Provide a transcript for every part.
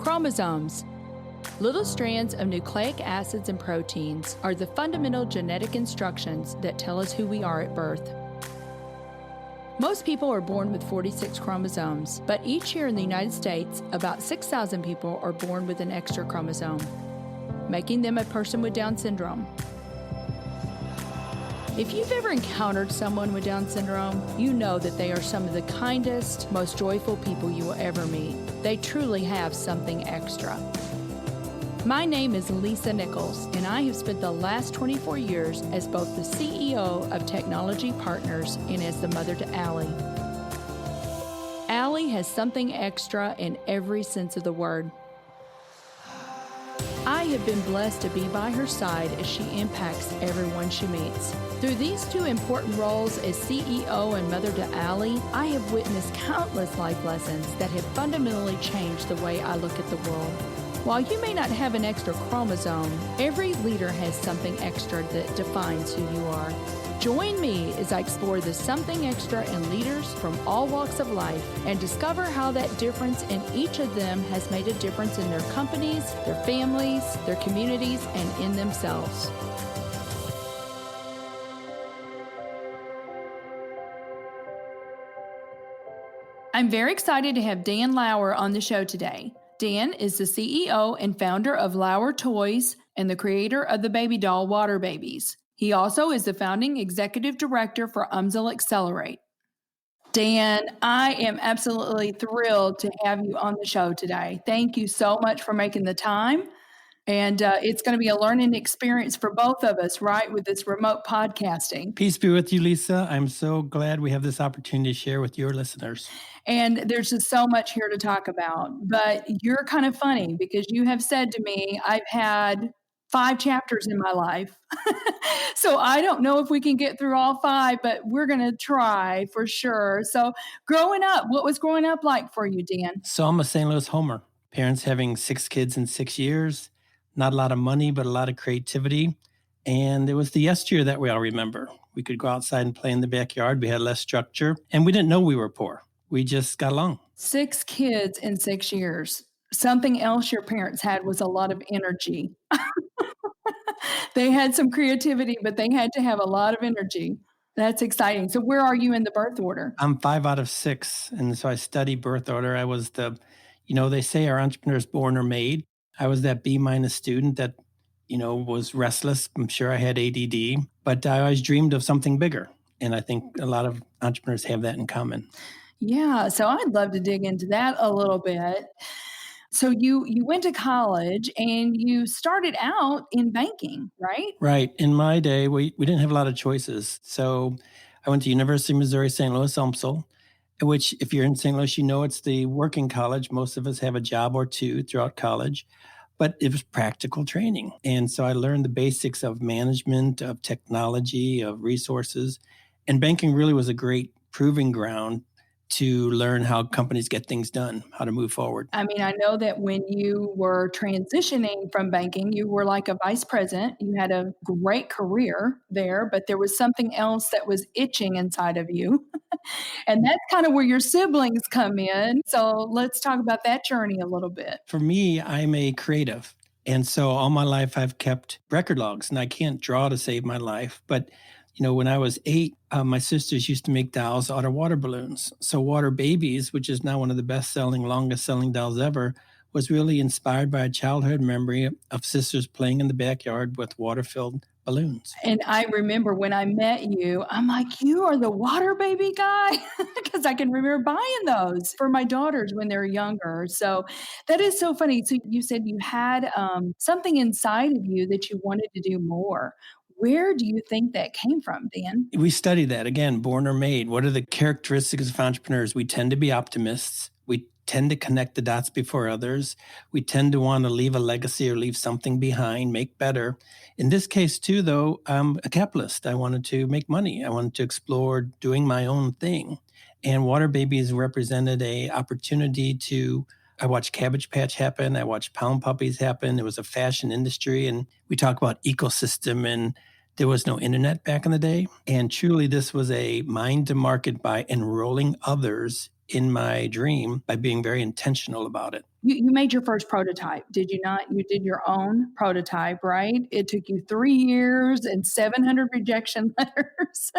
Chromosomes. Little strands of nucleic acids and proteins are the fundamental genetic instructions that tell us who we are at birth. Most people are born with 46 chromosomes, but each year in the United States, about 6,000 people are born with an extra chromosome, making them a person with Down syndrome. If you've ever encountered someone with Down syndrome, you know that they are some of the kindest, most joyful people you will ever meet. They truly have something extra. My name is Lisa Nichols, and I have spent the last 24 years as both the CEO of Technology Partners and as the mother to Allie. Allie has something extra in every sense of the word. I have been blessed to be by her side as she impacts everyone she meets. Through these two important roles as CEO and mother to Allie, I have witnessed countless life lessons that have fundamentally changed the way I look at the world. While you may not have an extra chromosome, every leader has something extra that defines who you are. Join me as I explore the something extra in leaders from all walks of life and discover how that difference in each of them has made a difference in their companies, their families, their communities, and in themselves. I'm very excited to have Dan Lauer on the show today. Dan is the CEO and founder of Lauer Toys and the creator of the baby doll Waterbabies. He also is the founding executive director for UMSL Accelerate. Dan, I am absolutely thrilled to have you on the show today. Thank you so much for making the time. And it's going to be a learning experience for both of us, right, with this remote podcasting. Peace be with you, Lisa. I'm so glad we have this opportunity to share with your listeners. And there's just so much here to talk about. But you're kind of funny because you have said to me, I've had 5 chapters in my life. So I don't know if we can get through all 5, but we're going to try for sure. So growing up, what was growing up like for you, Dan? So I'm a St. Louis homer. Parents having 6 kids in 6 years, not a lot of money, but a lot of creativity. And it was the yesteryear that we all remember. We could go outside and play in the backyard. We had less structure, and we didn't know we were poor. We just got along. 6 kids in 6 years. Something else your parents had was a lot of energy. They had some creativity, but they had to have a lot of energy. That's exciting. So where are you in the birth order? I'm 5 out of 6. And so I study birth order. I was they say our entrepreneurs born or made. I was that B- student that, was restless. I'm sure I had ADD, but I always dreamed of something bigger. And I think a lot of entrepreneurs have that in common. Yeah. So I'd love to dig into that a little bit. So you went to college and you started out in banking, right? Right. In my day, we didn't have a lot of choices. So I went to University of Missouri, St. Louis, UMSL, which if you're in St. Louis, it's the working college. Most of us have a job or two throughout college, but it was practical training. And so I learned the basics of management, of technology, of resources. And banking really was a great proving ground to learn how companies get things done, how to move forward. I mean, I know that when you were transitioning from banking, you were like a vice president. You had a great career there, but there was something else that was itching inside of you. And that's kind of where your siblings come in. So let's talk about that journey a little bit. For me, I'm a creative. And so all my life I've kept record logs, and I can't draw to save my life. But when I was 8, my sisters used to make dolls out of water balloons. So Waterbabies, which is now one of the best-selling, longest-selling dolls ever, was really inspired by a childhood memory of sisters playing in the backyard with water-filled balloons. And I remember when I met you, I'm like, you are the Waterbaby guy? Because I can remember buying those for my daughters when they were younger. So that is so funny. So you said you had something inside of you that you wanted to do more. Where do you think that came from, Dan? We study that. Again, born or made. What are the characteristics of entrepreneurs? We tend to be optimists. We tend to connect the dots before others. We tend to want to leave a legacy or leave something behind, make better. In this case, too, though, I'm a capitalist. I wanted to make money. I wanted to explore doing my own thing. And Waterbabies represented an opportunity to I watched Cabbage Patch happen. I watched Pound Puppies happen. It was a fashion industry. And we talk about ecosystem, and there was no internet back in the day. And truly, this was a mind to market by enrolling others in my dream by being very intentional about it. You made your first prototype, did you not? You did your own prototype, right? It took you 3 years and 700 rejection letters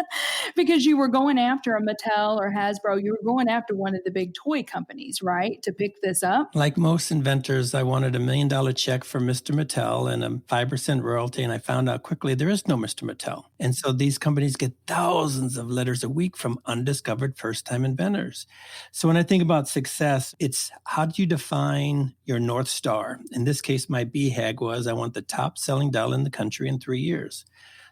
because you were going after a Mattel or Hasbro. You were going after one of the big toy companies, right, to pick this up? Like most inventors, I wanted $1 million check for Mr. Mattel and a 5% royalty, and I found out quickly there is no Mr. Mattel. And so these companies get thousands of letters a week from undiscovered first-time inventors. So when I think about success, it's how do you define your North Star? In this case, my BHAG was I want the top-selling doll in the country in 3 years.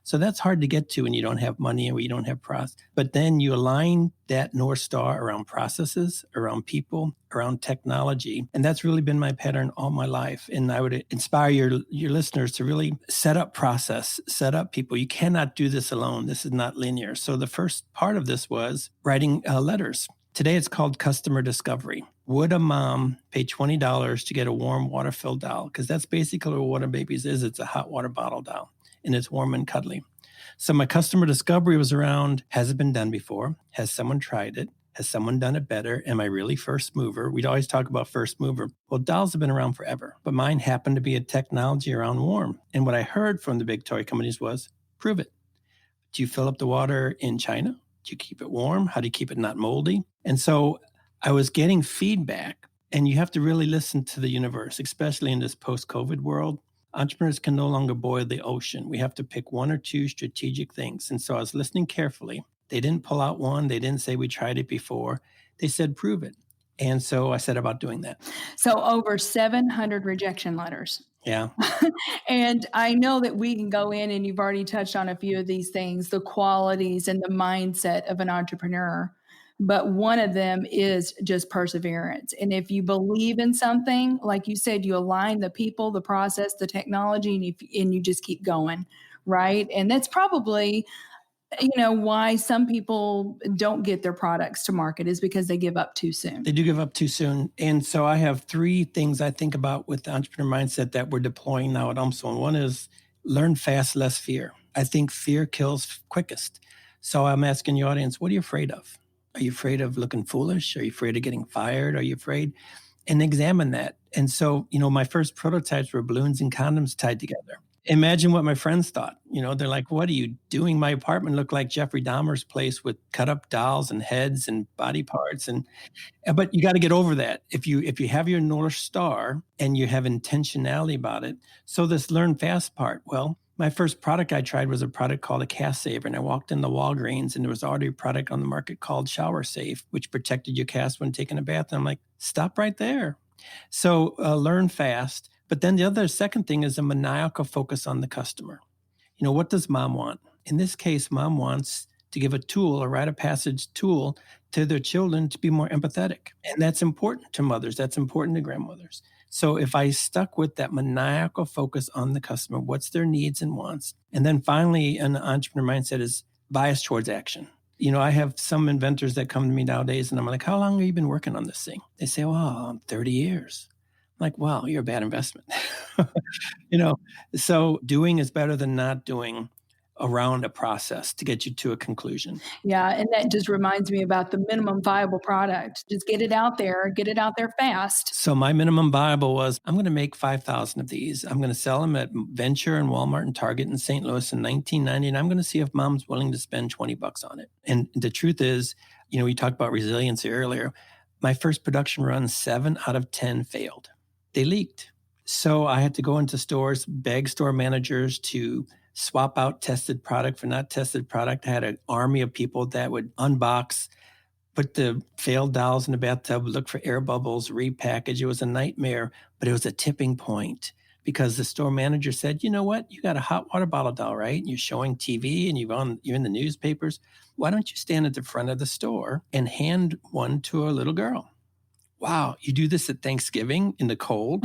So that's hard to get to when you don't have money and when you don't have process. But then you align that North Star around processes, around people, around technology. And that's really been my pattern all my life. And I would inspire your listeners to really set up process, set up people. You cannot do this alone. This is not linear. So the first part of this was writing letters. Today it's called customer discovery. Would a mom pay $20 to get a warm water-filled doll? Because that's basically what Waterbabies is. It's a hot water bottle doll, and it's warm and cuddly. So my customer discovery was around, has it been done before? Has someone tried it? Has someone done it better? Am I really first mover? We'd always talk about first mover. Well, dolls have been around forever, but mine happened to be a technology around warm. And what I heard from the big toy companies was, prove it. Do you fill up the water in China? Do you keep it warm? How do you keep it not moldy? And so I was getting feedback, and you have to really listen to the universe, especially in this post-COVID world. Entrepreneurs can no longer boil the ocean. We have to pick one or two strategic things. And so I was listening carefully. They didn't pull out one. They didn't say we tried it before. They said, prove it. And so I set about doing that. So over 700 rejection letters. Yeah. And I know that we can go in, and you've already touched on a few of these things, the qualities and the mindset of an entrepreneur. But one of them is just perseverance. And if you believe in something, like you said, you align the people, the process, the technology, and you just keep going, right? And that's probably, why some people don't get their products to market, is because they give up too soon. They do give up too soon. And so I have 3 things I think about with the entrepreneur mindset that we're deploying now at UMSO. And one is learn fast, less fear. I think fear kills quickest. So I'm asking your audience, what are you afraid of? Are you afraid of looking foolish? Are you afraid of getting fired? Are you afraid? And examine that. And so, my first prototypes were balloons and condoms tied together. Imagine what my friends thought. They're like, what are you doing? My apartment looked like Jeffrey Dahmer's place with cut up dolls and heads and body parts. But you got to get over that. If you have your North Star and you have intentionality about it. So this learn fast part, well, my first product I tried was a product called a Cast Saver. And I walked in the Walgreens, and there was already a product on the market called Shower Safe, which protected your cast when taking a bath. And I'm like, stop right there. So learn fast. But then the second thing is a maniacal focus on the customer. What does mom want? In this case, mom wants to give a tool, a rite of passage tool to their children to be more empathetic. And that's important to mothers. That's important to grandmothers. So if I stuck with that maniacal focus on the customer, what's their needs and wants? And then finally, an entrepreneur mindset is bias towards action. I have some inventors that come to me nowadays, and I'm like, how long have you been working on this thing? They say, well, 30 years. I'm like, wow, you're a bad investment. So doing is better than not doing around a process to get you to a conclusion. Yeah, and that just reminds me about the minimum viable product. Just get it out there fast. So my minimum viable was, I'm going to make 5,000 of these. I'm going to sell them at Venture and Walmart and Target in St. Louis in 1990, and I'm going to see if mom's willing to spend $20 on it. And the truth is, we talked about resiliency earlier. My first production run, 7 out of 10 failed. They leaked. So I had to go into stores, beg store managers to swap out tested product for not tested product. I had an army of people that would unbox, put the failed dolls in the bathtub, look for air bubbles, repackage. It was a nightmare, but it was a tipping point because the store manager said, you know what? You got a hot water bottle doll, right? And you're showing TV and you're in the newspapers. Why don't you stand at the front of the store and hand one to a little girl? Wow, you do this at Thanksgiving in the cold?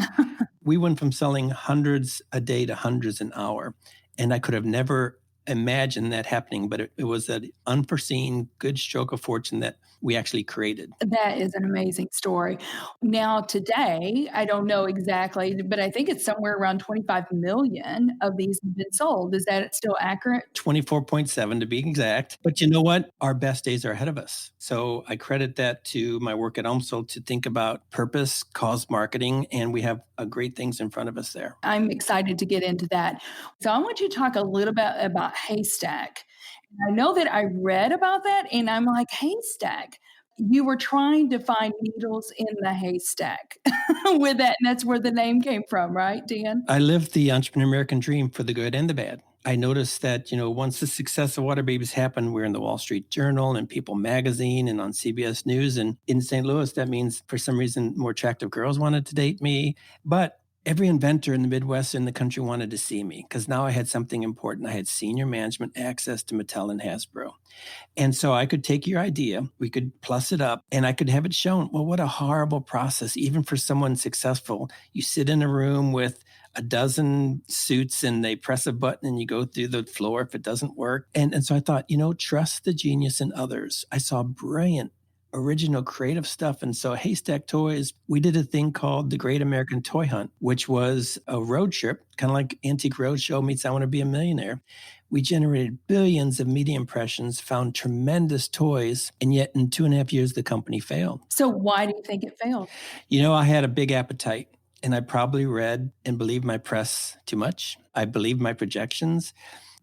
We went from selling hundreds a day to hundreds an hour. And I could have never imagine that happening, but it was an unforeseen good stroke of fortune that we actually created. That is an amazing story. Now, today, I don't know exactly, but I think it's somewhere around 25 million of these have been sold. Is that still accurate? 24.7 to be exact. But you know what? Our best days are ahead of us. So I credit that to my work at UMSL to think about purpose, cause marketing, and we have great things in front of us there. I'm excited to get into that. So I want you to talk a little bit about Haystack. I know that I read about that and I'm like, Haystack. You were trying to find needles in the haystack with that, and that's where the name came from, right, Dan? I lived the entrepreneur American dream for the good and the bad. I noticed that, once the success of Waterbabies happened, we're in the Wall Street Journal and People Magazine and on CBS News. And in St. Louis, that means for some reason more attractive girls wanted to date me. But every inventor in the Midwest and the country wanted to see me because now I had something important. I had senior management access to Mattel and Hasbro. And so I could take your idea, we could plus it up, and I could have it shown. Well, what a horrible process, even for someone successful. You sit in a room with a dozen suits and they press a button and you go through the floor if it doesn't work. And so I thought, trust the genius in others. I saw brilliant, original, creative stuff. And so Haystack Toys, we did a thing called the Great American Toy Hunt, which was a road trip, kind of like Antique Roadshow meets I Want to Be a Millionaire. We generated billions of media impressions, found tremendous toys, and yet in 2.5 years, the company failed. So why do you think it failed? I had a big appetite, and I probably read and believed my press too much. I believed my projections,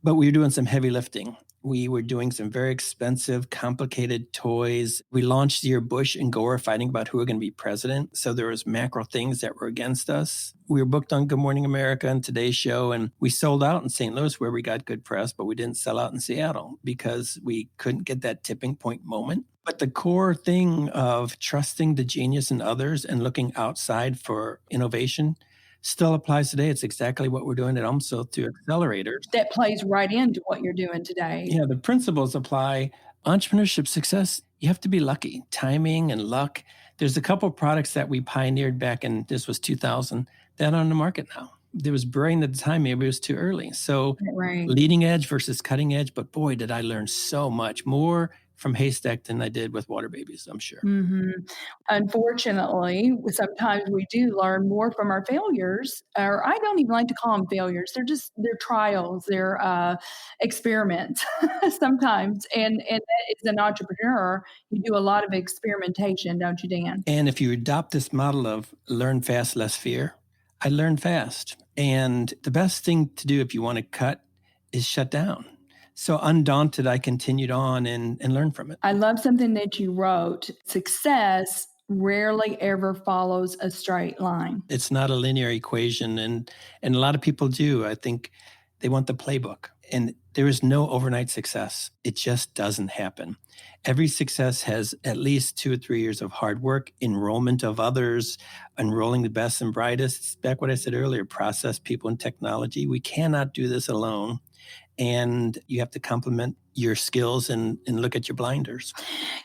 but we were doing some heavy lifting. We were doing some very expensive, complicated toys. We launched the year Bush and Gore fighting about who were going to be president. So there was macro things that were against us. We were booked on Good Morning America and Today's Show, and we sold out in St. Louis where we got good press, but we didn't sell out in Seattle because we couldn't get that tipping point moment. But the core thing of trusting the genius in others and looking outside for innovation still applies today. It's exactly what we're doing at UMSL through accelerators. That plays right into what you're doing today. Yeah, the principles apply. Entrepreneurship success, you have to be lucky. Timing and luck. There's a couple of products that we pioneered back in, this was 2000, that are on the market now. There was brilliant at the time, maybe it was too early. So Right. Leading edge versus cutting edge, but boy, did I learn so much more from Haystack than I did with Waterbabies, I'm sure. Mm-hmm. Unfortunately, sometimes we do learn more from our failures, or I don't even like to call them failures. They're trials, they're experiments sometimes. And as an entrepreneur, you do a lot of experimentation, don't you, Dan? And if you adopt this model of learn fast, less fear, I learned fast. And the best thing to do if you want to cut is shut down. So undaunted, I continued on and learned from it. I love something that you wrote. Success rarely ever follows a straight line. It's not a linear equation. And a lot of people do. I think they want the playbook. And there is no overnight success. It just doesn't happen. Every success has at least 2 or 3 years of hard work, enrollment of others, enrolling the best and brightest. It's back what I said earlier, process, people, and technology. We cannot do this alone. And you have to complement your skills and look at your blinders.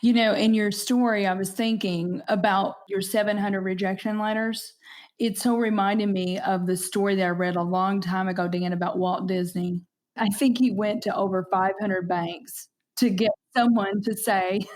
In your story, I was thinking about your 700 rejection letters. It so reminded me of the story that I read a long time ago, Dan, about Walt Disney. I think he went to over 500 banks to get someone to say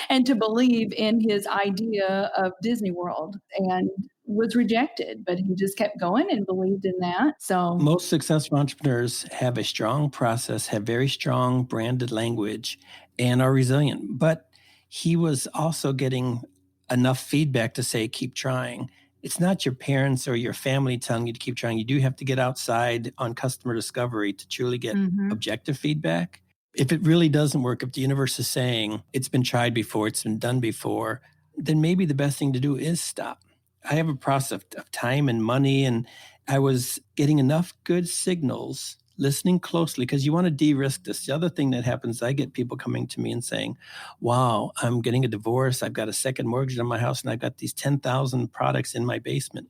and to believe in his idea of Disney World, and was rejected, but he just kept going and believed in that. So most successful entrepreneurs have a strong process, have very strong branded language, and are resilient. But he was also getting enough feedback to say, keep trying. It's not your parents or your family telling you to keep trying. You do have to get outside on customer discovery to truly get objective feedback. If it really doesn't work, if the universe is saying it's been tried before, it's been done before, then maybe the best thing to do is stop. I have a process of time and money, and I was getting enough good signals, listening closely, because you want to de-risk this. The other thing that happens, I get people coming to me and saying, wow, I'm getting a divorce. I've got a second mortgage on my house, and I've got these 10,000 products in my basement.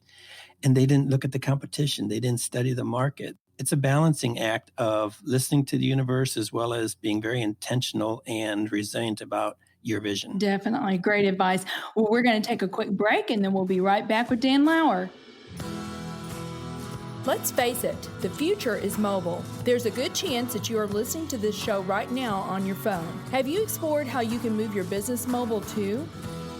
And they didn't look at the competition. They didn't study the market. It's a balancing act of listening to the universe as well as being very intentional and resilient about your vision. Definitely. Great advice. Well, we're going to take a quick break and then we'll be right back with Dan Lauer. Let's face it, the future is mobile. There's a good chance that you are listening to this show right now on your phone. Have you explored how you can move your business mobile too?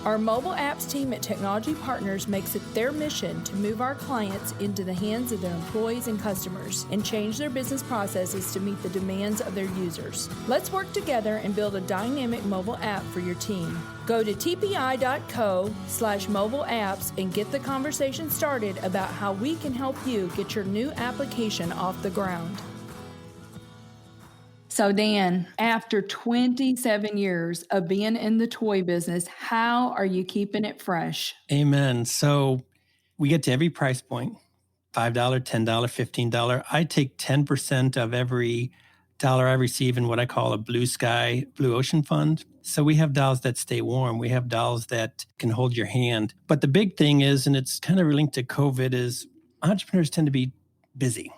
Our mobile apps team at Technology Partners makes it their mission to move our clients into the hands of their employees and customers and change their business processes to meet the demands of their users. Let's work together and build a dynamic mobile app for your team. Go to tpi.co/mobile apps and get the conversation started about how we can help you get your new application off the ground. So, Dan, after 27 years of being in the toy business, how are you keeping it fresh? Amen. So we get to every price point, $5, $10, $15. I take 10% of every dollar I receive in what I call a blue sky, blue ocean fund. So we have dolls that stay warm. We have dolls that can hold your hand. But the big thing is, and it's kind of linked to COVID, is entrepreneurs tend to be busy,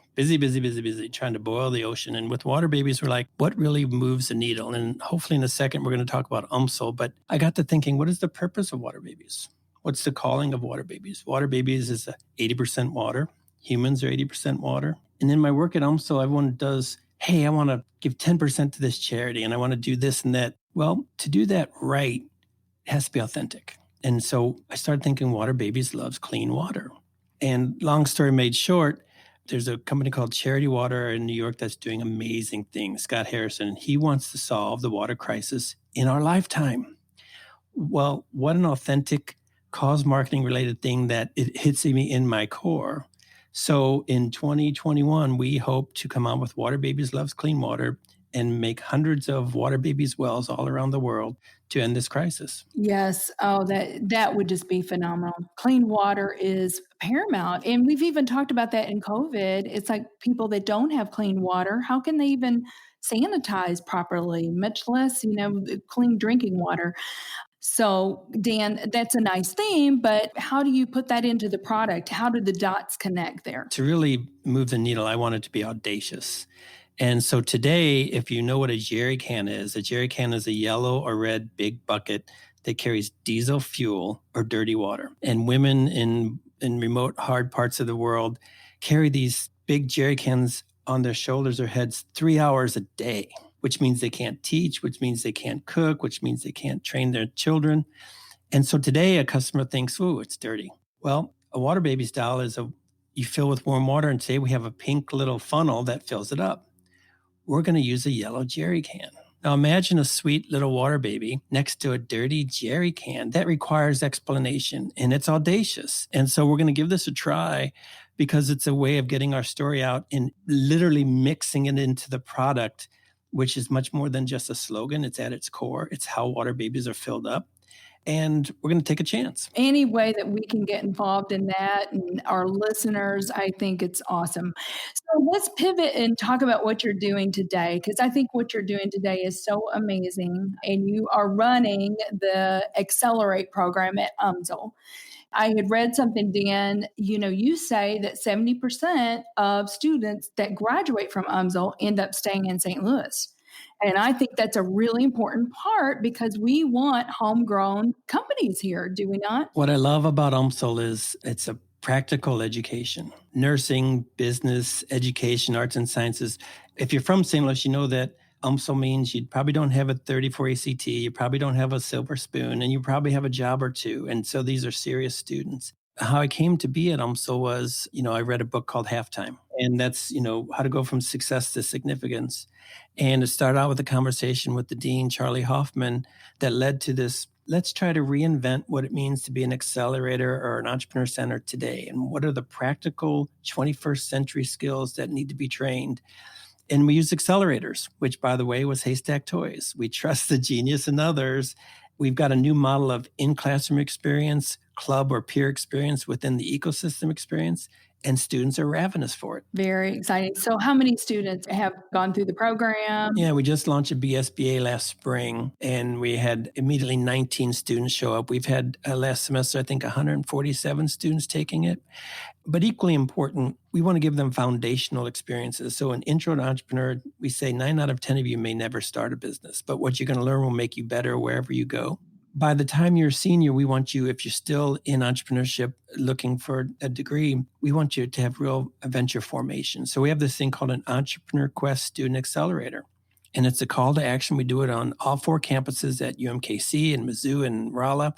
trying to boil the ocean. And with Waterbabies, we're like, what really moves the needle? And hopefully in a second, we're going to talk about UMSL. But I got to thinking, what is the purpose of Waterbabies? What's the calling of Waterbabies? Waterbabies is 80% water. Humans are 80% water. And in my work at UMSL, everyone does, hey, I want to give 10% to this charity and I want to do this and that. Well, to do that right, it has to be authentic. And so I started thinking Waterbabies loves clean water. And long story made short, there's a company called Charity Water in New York that's doing amazing things. Scott Harrison, he wants to solve the water crisis in our lifetime. Well, what an authentic cause marketing related thing that it hits me in my core. So in 2021, we hope to come out with Waterbabies Loves Clean Water and make hundreds of Waterbabies wells all around the world to end this crisis. Yes. Oh, that would just be phenomenal. Clean water is paramount. And we've even talked about that in COVID. It's like people that don't have clean water, how can they even sanitize properly, much less, clean drinking water? So, Dan, that's a nice theme, but how do you put that into the product? How do the dots connect there? To really move the needle, I want it to be audacious. And so today, if you know what a jerry can is, a jerry can is a yellow or red big bucket that carries diesel fuel or dirty water. And women in remote, hard parts of the world carry these big jerry cans on their shoulders or heads 3 hours a day, which means they can't teach, which means they can't cook, which means they can't train their children. And so today a customer thinks, ooh, it's dirty. Well, a Waterbabies doll is you fill with warm water, and today we have a pink little funnel that fills it up. We're going to use a yellow jerry can. Now imagine a sweet little water baby next to a dirty jerry can. That requires explanation, and it's audacious. And so we're going to give this a try because it's a way of getting our story out and literally mixing it into the product, which is much more than just a slogan. It's at its core. It's how Waterbabies are filled up. And we're going to take a chance. Any way that we can get involved in that and our listeners, I think it's awesome. So let's pivot and talk about what you're doing today, because I think what you're doing today is so amazing. And you are running the Accelerate program at UMSL. I had read something, Dan, you say that 70% of students that graduate from UMSL end up staying in St. Louis. And I think that's a really important part because we want homegrown companies here, do we not? What I love about UMSL is it's a practical education, nursing, business, education, arts and sciences. If you're from St. Louis, you know that UMSL means you probably don't have a 34 ACT, you probably don't have a silver spoon, and you probably have a job or two. And so these are serious students. How I came to be at UMSL was, I read a book called Halftime, and that's, how to go from success to significance. And it started out with a conversation with the dean, Charlie Hoffman, that led to this, let's try to reinvent what it means to be an accelerator or an entrepreneur center today. And what are the practical 21st century skills that need to be trained? And we use accelerators, which, by the way, was Haystack Toys. We trust the genius in others. We've got a new model of in-classroom experience, club or peer experience within the ecosystem experience, and students are ravenous for it. Very exciting. So how many students have gone through the program? Yeah, we just launched a BSBA last spring, and we had immediately 19 students show up. We've had last semester, I think, 147 students taking it. But equally important, we want to give them foundational experiences. So an intro to entrepreneur, we say 9 out of 10 of you may never start a business, but what you're going to learn will make you better wherever you go. By the time you're a senior, we want you, if you're still in entrepreneurship looking for a degree, we want you to have real venture formation. So we have this thing called an Entrepreneur Quest Student Accelerator. And it's a call to action. We do it on all 4 campuses at UMKC and Mizzou and Rolla.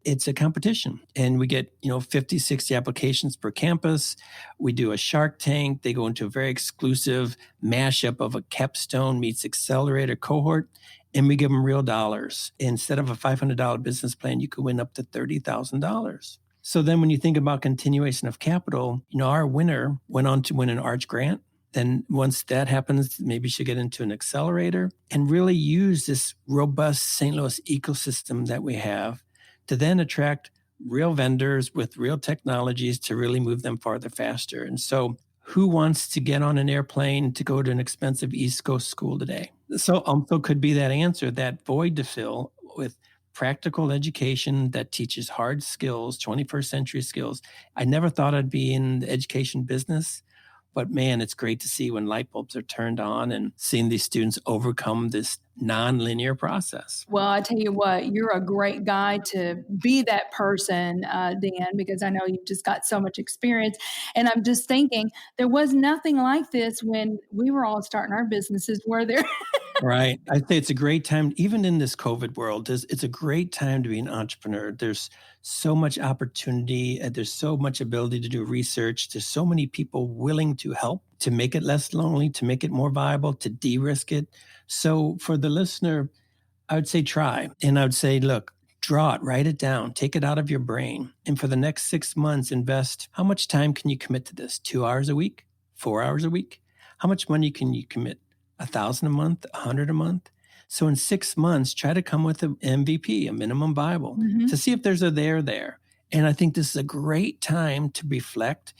It's a competition, and we get 50, 60 applications per campus. We do a Shark Tank. They go into a very exclusive mashup of a capstone meets accelerator cohort, and we give them real dollars. Instead of a $500 business plan, you could win up to $30,000. So then when you think about continuation of capital, our winner went on to win an Arch grant. Then once that happens, maybe you should get into an accelerator and really use this robust St. Louis ecosystem that we have to then attract real vendors with real technologies to really move them farther faster. And so who wants to get on an airplane to go to an expensive East Coast school today? So could be that answer, that void to fill with practical education that teaches hard skills, 21st century skills. I never thought I'd be in the education business, but man, it's great to see when light bulbs are turned on and seeing these students overcome this nonlinear process. Well, I tell you what, you're a great guy to be that person, Dan, because I know you've just got so much experience. And I'm just thinking, there was nothing like this when we were all starting our businesses, were there? Right. I say it's a great time, even in this COVID world, it's a great time to be an entrepreneur. There's so much opportunity. There's so much ability to do research. There's so many people willing to help to make it less lonely, to make it more viable, to de-risk it. So for the listener, I would say try. And I would say, look, draw it, write it down, take it out of your brain. And for the next 6 months, invest. How much time can you commit to this? 2 hours a week? 4 hours a week? How much money can you commit? 1,000 a month, 100 a month. So in 6 months, try to come with an MVP, a minimum viable, to see if there's a there. And I think this is a great time to reflect,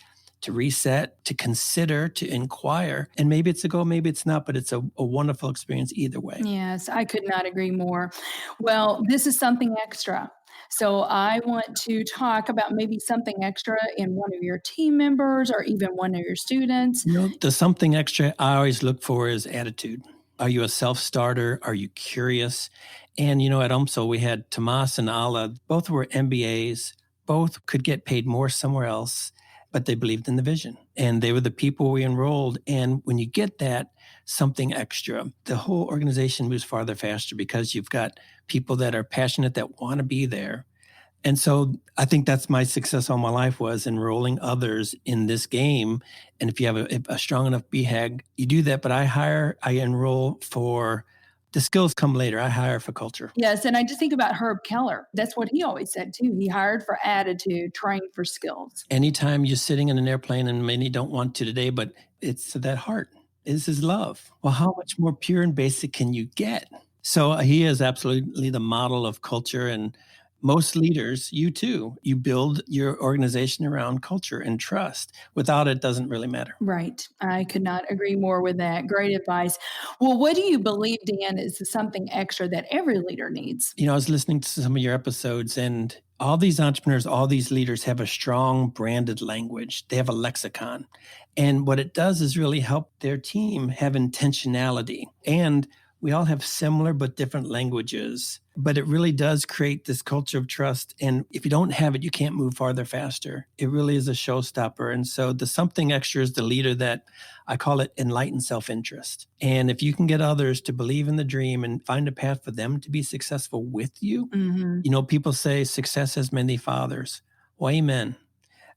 to reset, to consider, to inquire. And maybe it's a go, maybe it's not, but it's a wonderful experience either way. Yes, I could not agree more. Well, this is something extra. So I want to talk about maybe something extra in one of your team members or even one of your students. The something extra I always look for is attitude. Are you a self-starter? Are you curious? And, at UMSL, we had Tomas and Ala. Both were MBAs. Both could get paid more somewhere else, but they believed in the vision. And they were the people we enrolled. And when you get that something extra, the whole organization moves farther faster because you've got people that are passionate, that want to be there. And so I think that's my success all my life, was enrolling others in this game. And if you have a strong enough BHAG, you do that. But I enroll for the skills come later. I hire for culture. Yes. And I just think about Herb Keller. That's what he always said too. He hired for attitude, trained for skills. Anytime you're sitting in an airplane, and many don't want to today, but it's that heart. This is love. Well, how much more pure and basic can you get? So he is absolutely the model of culture. And most leaders, you too, you build your organization around culture and trust. Without it, doesn't really matter. Right. I could not agree more with that. Great advice. Well, what do you believe, Dan, is something extra that every leader needs? I was listening to some of your episodes, and all these entrepreneurs, all these leaders have a strong branded language. They have a lexicon. And what it does is really help their team have intentionality. And we all have similar but different languages, but it really does create this culture of trust. And if you don't have it, you can't move farther faster. It really is a showstopper. And so the something extra is the leader that I call it enlightened self-interest. And if you can get others to believe in the dream and find a path for them to be successful with you, people say success has many fathers. Well, amen.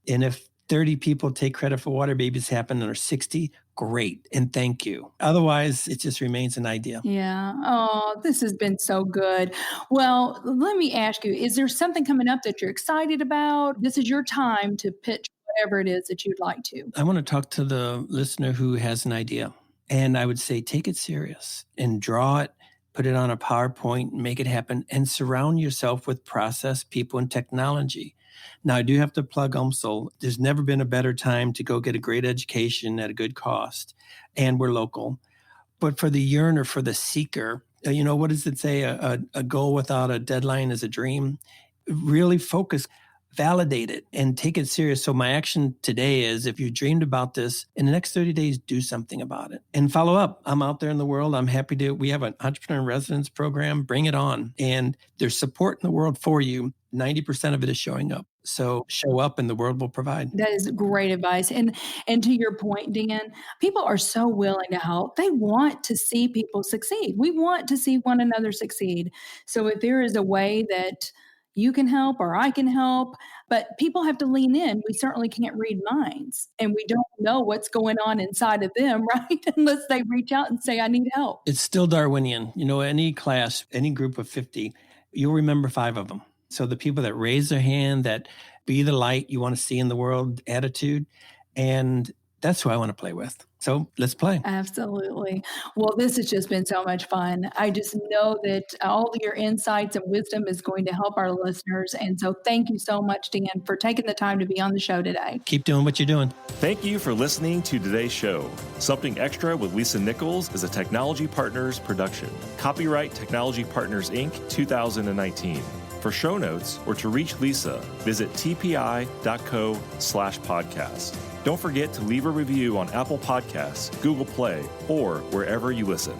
And if 30 people take credit for Waterbabies happen or 60, great. And thank you. Otherwise, it just remains an idea. Yeah. Oh, this has been so good. Well, let me ask you, is there something coming up that you're excited about? This is your time to pitch whatever it is that you'd like to. I want to talk to the listener who has an idea. And I would say, take it serious and draw it, put it on a PowerPoint, make it happen, and surround yourself with process, people, and technology. Now, I do have to plug UMSL. There's never been a better time to go get a great education at a good cost, and we're local. But for the yearner, for the seeker, what does it say? A goal without a deadline is a dream. Really focus validate it and take it serious. So my action today is, if you dreamed about this, in the next 30 days, do something about it and follow up. I'm out there in the world. I'm happy to, we have an entrepreneur in residence program, bring it on. And there's support in the world for you. 90% of it is showing up. So show up and the world will provide. That is great advice. And to your point, Dan, people are so willing to help. They want to see people succeed. We want to see one another succeed. So if there is a way that you can help or I can help, but people have to lean in. We certainly can't read minds, and we don't know what's going on inside of them, right? Unless they reach out and say, I need help. It's still Darwinian. You know, any class, any group of 50, you'll remember 5 of them. So the people that raise their hand, that be the light you want to see in the world attitude, and that's who I want to play with. So let's play. Absolutely. Well, this has just been so much fun. I just know that all your insights and wisdom is going to help our listeners. And so thank you so much, Dan, for taking the time to be on the show today. Keep doing what you're doing. Thank you for listening to today's show. Something Extra with Lisa Nichols is a Technology Partners production. Copyright Technology Partners, Inc., 2019. For show notes or to reach Lisa, visit tpi.co/podcast. Don't forget to leave a review on Apple Podcasts, Google Play, or wherever you listen.